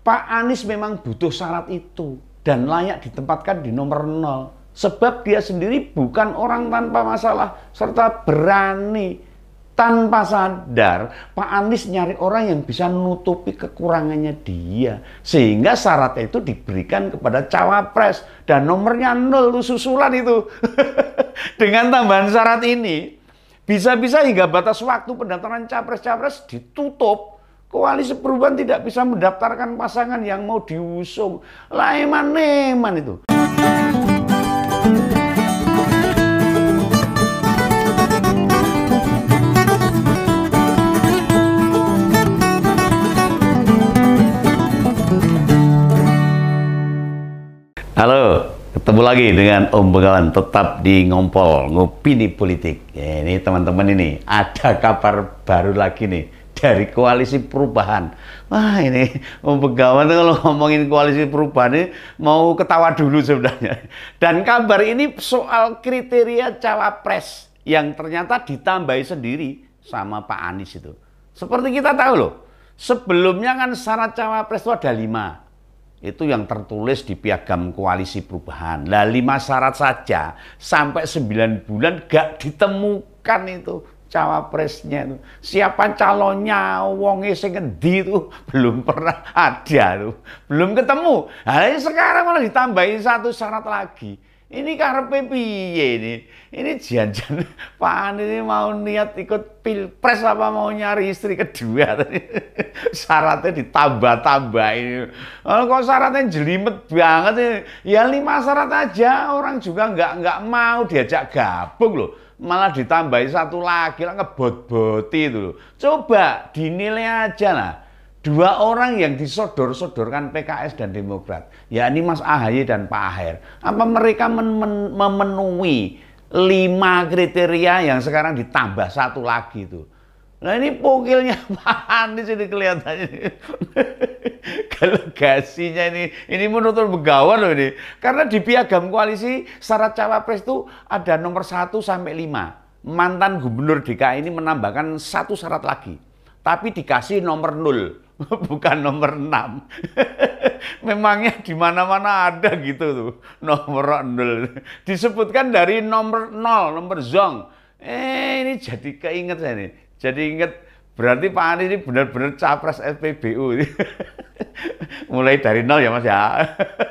Pak Anies memang butuh syarat itu dan layak ditempatkan di nomor 0. Sebab dia sendiri bukan orang tanpa masalah serta berani. Tanpa sadar, Pak Anies nyari orang yang bisa nutupi kekurangannya dia. Sehingga syaratnya itu diberikan kepada cawapres. Dan nomornya 0 itu susulan itu. Dengan tambahan syarat ini, bisa-bisa hingga batas waktu pendaftaran capres-capres ditutup. Koalisi Perubahan tidak bisa mendaftarkan pasangan yang mau diusung. Lah eman-eman itu. Halo, ketemu lagi dengan Om Begawan, tetap di Ngompol, Ngopini Politik. Ya, ini teman-teman ini, ada kabar baru lagi nih dari Koalisi Perubahan. Wah ini Om Begawan kalau ngomongin Koalisi Perubahan ini mau ketawa dulu sebenarnya. Dan kabar ini soal kriteria cawapres yang ternyata ditambahi sendiri sama Pak Anies itu. Seperti kita tahu loh, sebelumnya kan syarat cawapres itu ada 5. Itu yang tertulis di piagam Koalisi Perubahan. Lah 5 syarat saja sampai 9 bulan gak ditemukan itu cawapresnya itu. Siapa calonnya, wonge sing ngendi itu belum pernah ada tuh. Belum ketemu. Nah, sekarang malah ditambahin 1 syarat lagi. Ini karepe piye ini? Ini jangan Pak Anies ini mau niat ikut pilpres apa mau nyari istri kedua? Syaratnya ditambah-tambah ini. Kok syaratnya jelimet banget ini? Ya 5 syarat aja, orang juga nggak mau diajak gabung loh. Malah ditambahi 1 lagi lah, ngebot-boti itu loh. Coba dinilai aja lah. 2 orang yang disodor-sodorkan PKS dan Demokrat, yakni Mas Ahaye dan Pak Aher. Apa mereka memenuhi 5 kriteria yang sekarang ditambah 1 lagi itu? Nah ini pokilnya Pak Anies ini kelihatannya. Delegasinya ini menurut Begawan loh ini. Karena di piagam koalisi syarat cawapres itu ada nomor 1 sampai 5. Mantan gubernur DKI ini menambahkan 1 syarat lagi. Tapi dikasih nomor 0. Bukan nomor 6. Memangnya di mana-mana ada gitu tuh nomor 0. Disebutkan dari nomor 0, nomor zong. Ini jadi keinget saya nih. Jadi inget berarti Pak Anies ini benar-benar capres SPBU. Mulai dari 0 ya Mas ya.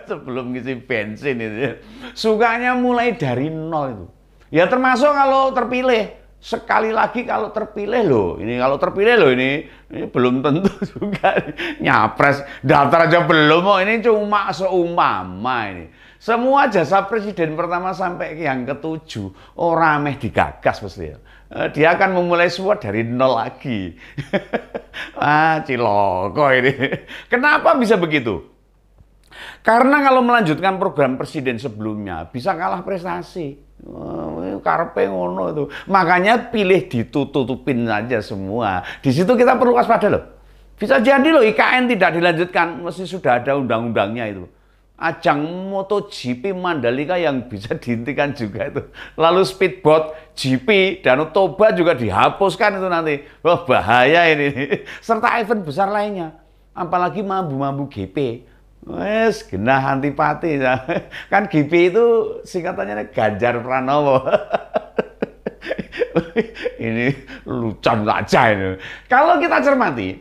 Sebelum ngisi bensin itu. Sukanya mulai dari 0 itu. Ya termasuk kalau terpilih. Sekali lagi kalau terpilih loh, ini kalau terpilih loh ini belum tentu juga nyapres, daftar aja belum, oh ini cuma seumpama ini. Semua jasa presiden pertama sampai yang ke-7, orang meh digagas pasti ya. Dia akan memulai semua dari 0 lagi. Ah, ciloko ini. Kenapa bisa begitu? Karena kalau melanjutkan program presiden sebelumnya bisa kalah prestasi. Karepe ngono itu. Makanya pilih ditutupin saja semua. Di situ kita perlu waspada loh. Bisa jadi loh IKN tidak dilanjutkan, mesti sudah ada undang-undangnya itu. Ajang MotoGP Mandalika yang bisa dihentikan juga itu. Lalu speedboat GP Danau Toba juga dihapuskan itu nanti. Wah bahaya ini. Serta event besar lainnya. Apalagi mambu-mambu GP. Wes genah antipati kan GP itu singkatannya Ganjar Pranowo. Ini lucu aja ini. Kalau kita cermati,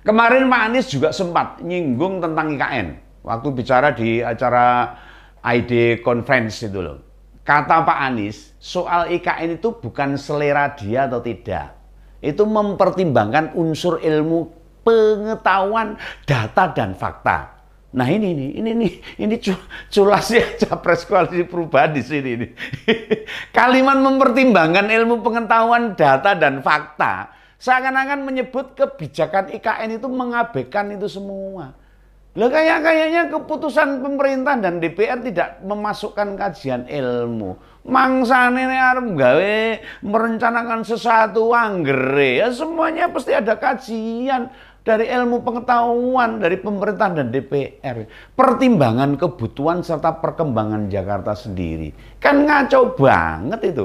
kemarin Pak Anies juga sempat nyinggung tentang IKN waktu bicara di acara ID Conference itu loh. Kata Pak Anies, soal IKN itu bukan selera dia atau tidak. Itu mempertimbangkan unsur ilmu pengetahuan, data dan fakta. Nah ini culasnya capres Koalisi Perubahan di sini ini. Kalimat mempertimbangkan ilmu pengetahuan, data dan fakta seakan-akan menyebut kebijakan IKN itu mengabaikan itu semua. Lah kayaknya keputusan pemerintah dan DPR tidak memasukkan kajian ilmu. Mangsane arep gawe merencanakan sesuatu anggere, ya semuanya pasti ada kajian dari ilmu pengetahuan dari pemerintah dan DPR. Pertimbangan kebutuhan serta perkembangan Jakarta sendiri. Kan ngaco banget itu.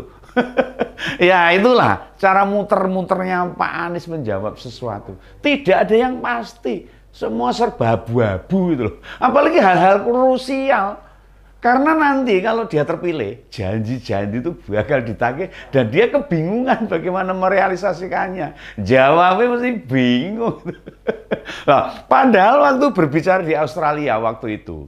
Ya itulah cara muter-muternya Pak Anies menjawab sesuatu. Tidak ada yang pasti. Semua serba abu-abu itu loh. Apalagi hal-hal krusial. Karena nanti kalau dia terpilih, janji-janji itu bakal ditagih dan dia kebingungan bagaimana merealisasikannya. Jawabnya mesti bingung. Nah, padahal waktu berbicara di Australia waktu itu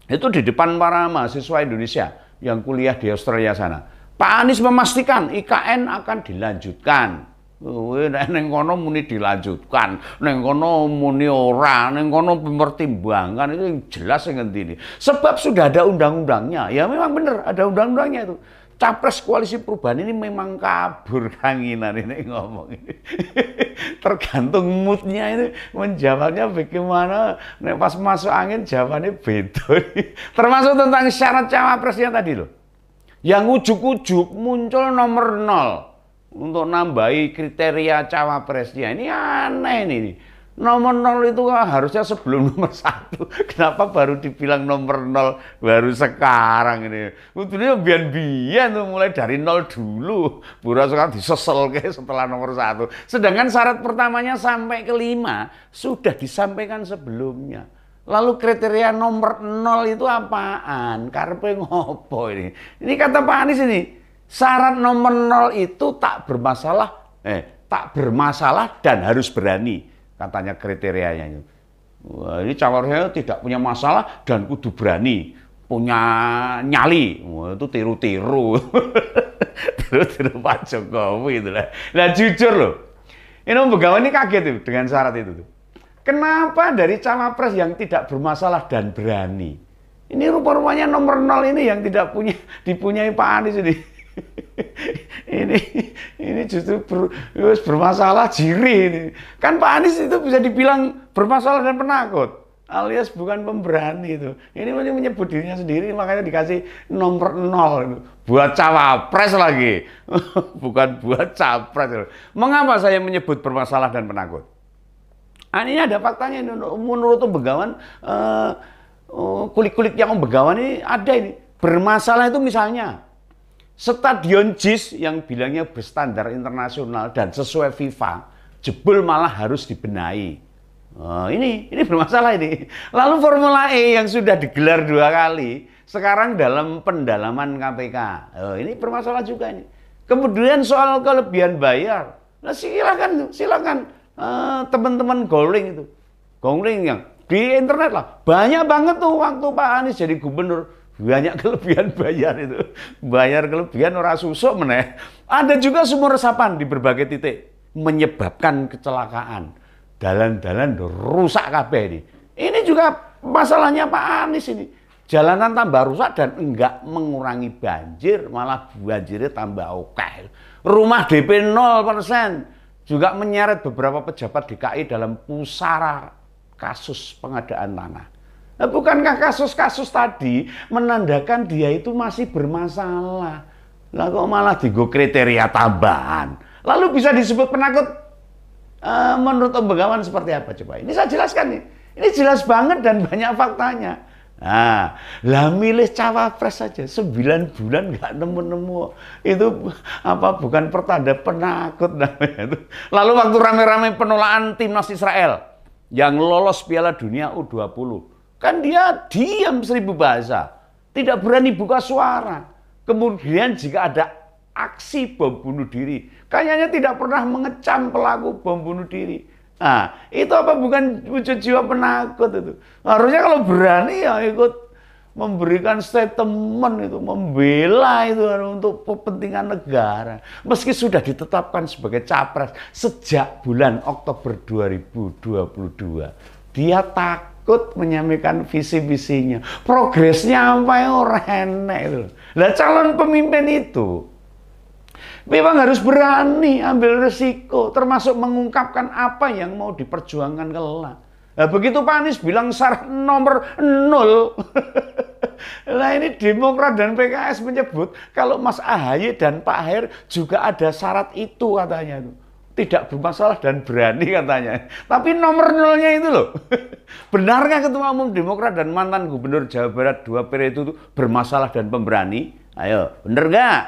di depan para mahasiswa Indonesia yang kuliah di Australia sana, Pak Anies memastikan IKN akan dilanjutkan. Neng kono muni dilanjutkan, neng kono muni ora, neng kono mempertimbangkan, itu yang jelas yang ngerti. Sebab sudah ada undang-undangnya, ya memang benar ada undang-undangnya itu. Capres koalisi perubahan ini memang kabur kanginan ini ngomong ini. Tergantung moodnya itu menjawabnya bagaimana. Nek pas masuk angin jawabannya beda. Termasuk tentang syarat cawapresnya tadi loh. Yang ujuk-ujuk muncul nomor 0. Untuk nambahi kriteria cawapresnya. Ini aneh ini. Nomor 0 itu harusnya sebelum nomor 1. Kenapa baru dibilang nomor 0 baru sekarang ini? Untungnya bian-bian tuh mulai dari 0 dulu. Baru sekarang disesel setelah nomor 1. Sedangkan syarat pertamanya sampai ke 5 sudah disampaikan sebelumnya. Lalu kriteria nomor 0 itu apaan? Karepe ngopo ini? Ini kata Pak Anies ini. Syarat nomor 0 itu tak bermasalah dan harus berani, katanya kriterianya. Wah, ini cawapresnya tidak punya masalah dan kudu berani, punya nyali. Wah, itu tiru-tiru. Tiru-tiru Pak Jokowi itu lah. Nah jujur loh, ini Om Begawan ini kaget tuh dengan syarat itu tuh. Kenapa dari cawapres yang tidak bermasalah dan berani? Ini rupa-rupanya nomor 0 ini yang tidak dipunyai Pak Anies ini. ini justru bermasalah jiri ini. Kan Pak Anies itu bisa dibilang bermasalah dan penakut, alias bukan pemberani itu. Ini menyebut dirinya sendiri, makanya dikasih nomor 0 itu. Buat cawapres lagi, bukan buat capres. Mengapa saya menyebut bermasalah dan penakut? Ini ada faktanya. Menurut Om Begawan, kulik-kulik yang Om Begawan ini ada ini. Bermasalah itu misalnya Stadion JIS yang bilangnya berstandar internasional dan sesuai FIFA, jebol malah harus dibenahi. Ini bermasalah ini. Lalu Formula E yang sudah digelar 2 kali, sekarang dalam pendalaman KPK. Ini bermasalah juga ini. Kemudian soal kelebihan bayar. Nah, silakan teman-teman Gowling itu. Gowling yang di internet lah. Banyak banget tuh waktu Pak Anies jadi gubernur. Banyak kelebihan bayar itu. Bayar kelebihan orang susuk meneh. Ada juga sumur resapan di berbagai titik. Menyebabkan kecelakaan. Dalan-dalan rusak kabeh ini. Ini juga masalahnya Pak Anies ini. Jalanan tambah rusak dan enggak mengurangi banjir. Malah banjirnya tambah oke. Rumah DP 0%. Juga menyeret beberapa pejabat DKI dalam pusara kasus pengadaan tanah. Nah, bukankah kasus-kasus tadi menandakan dia itu masih bermasalah? Lah kok malah digo kriteria tambahan? Lalu bisa disebut penakut? Menurut Om Begawan seperti apa coba? Ini saya jelaskan nih. Ini jelas banget dan banyak faktanya. Nah, lah milih cawapres saja 9 bulan nggak nemu-nemu. Itu apa bukan pertanda penakut namanya itu. Lalu waktu rame-rame penolakan timnas Israel yang lolos Piala Dunia U20. Kan dia diam 1000 bahasa, tidak berani buka suara. Kemudian jika ada aksi bom bunuh diri, kayaknya tidak pernah mengecam pelaku bom bunuh diri. Nah, itu apa bukan wujud jiwa penakut itu? Harusnya kalau berani ya ikut memberikan statement itu, membela itu untuk kepentingan negara. Meski sudah ditetapkan sebagai capres sejak bulan Oktober 2022, dia takut menyampaikan visi-visinya. Progresnya apa yang enak itu. Lah calon pemimpin itu memang harus berani ambil resiko, termasuk mengungkapkan apa yang mau diperjuangkan kelak. Nah, begitu Pak Anies bilang syarat nomor 0. Nah ini Demokrat dan PKS menyebut kalau Mas AHY dan Pak Aher juga ada syarat itu katanya tuh. Tidak bermasalah dan berani katanya. Tapi nomor 0-nya itu loh. Benarkah Ketua Umum Demokrat dan mantan Gubernur Jawa Barat 2 periode itu bermasalah dan pemberani? Ayo, bener nggak?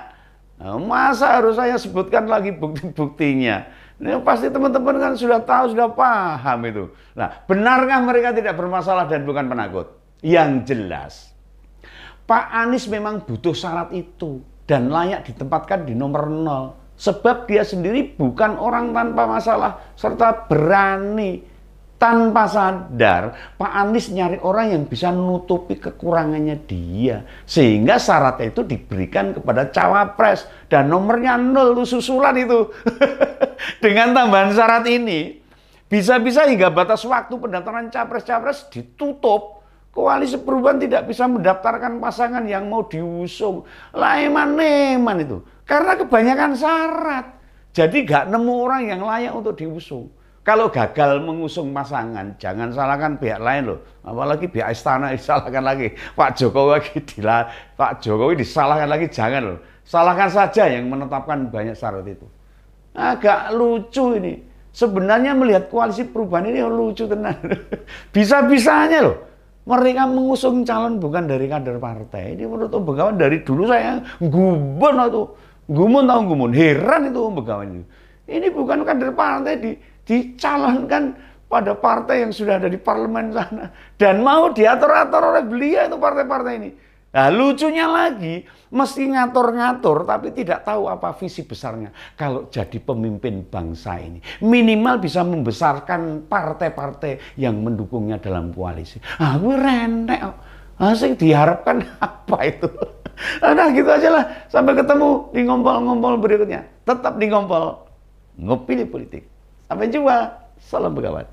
Nah, masa harus saya sebutkan lagi bukti-buktinya? Ini pasti teman-teman kan sudah tahu, sudah paham itu. Nah, benarkah mereka tidak bermasalah dan bukan penakut? Yang jelas, Pak Anies memang butuh syarat itu dan layak ditempatkan di nomor 0. Sebab dia sendiri bukan orang tanpa masalah serta berani. Tanpa sadar, Pak Anies nyari orang yang bisa nutupi kekurangannya dia. Sehingga syaratnya itu diberikan kepada cawapres. Dan nomornya 0 itu susulan itu. Dengan tambahan syarat ini, bisa-bisa hingga batas waktu pendaftaran capres-capres ditutup. Koalisi Perubahan tidak bisa mendaftarkan pasangan yang mau diusung. Lah eman-eman itu. Karena kebanyakan syarat. Jadi gak nemu orang yang layak untuk diusung. Kalau gagal mengusung pasangan, jangan salahkan pihak lain loh. Apalagi pihak istana disalahkan lagi. Pak Jokowi disalahkan lagi, jangan loh. Salahkan saja yang menetapkan banyak syarat itu. Agak lucu ini. Sebenarnya melihat koalisi perubahan ini lucu tenan. Bisa-bisanya loh. Mereka mengusung calon bukan dari kader partai. Ini menurut Om Begawan dari dulu saya gumun atau gumun. Heran itu Om Begawan itu. Ini bukan kader partai dicalonkan pada partai yang sudah ada di parlemen sana dan mau diatur-atur oleh beliau itu partai-partai ini. Nah, lucunya lagi mesti ngatur-ngatur tapi tidak tahu apa visi besarnya. Kalau jadi pemimpin bangsa ini minimal bisa membesarkan partai-partai yang mendukungnya dalam koalisi. Ah, gue renek. Asing diharapkan apa itu? Nah, gitu aja lah. Sampai ketemu di ngompol-ngompol berikutnya. Tetap di ngompol. Ngopini politik. Sampai jumpa. Salam Begawan.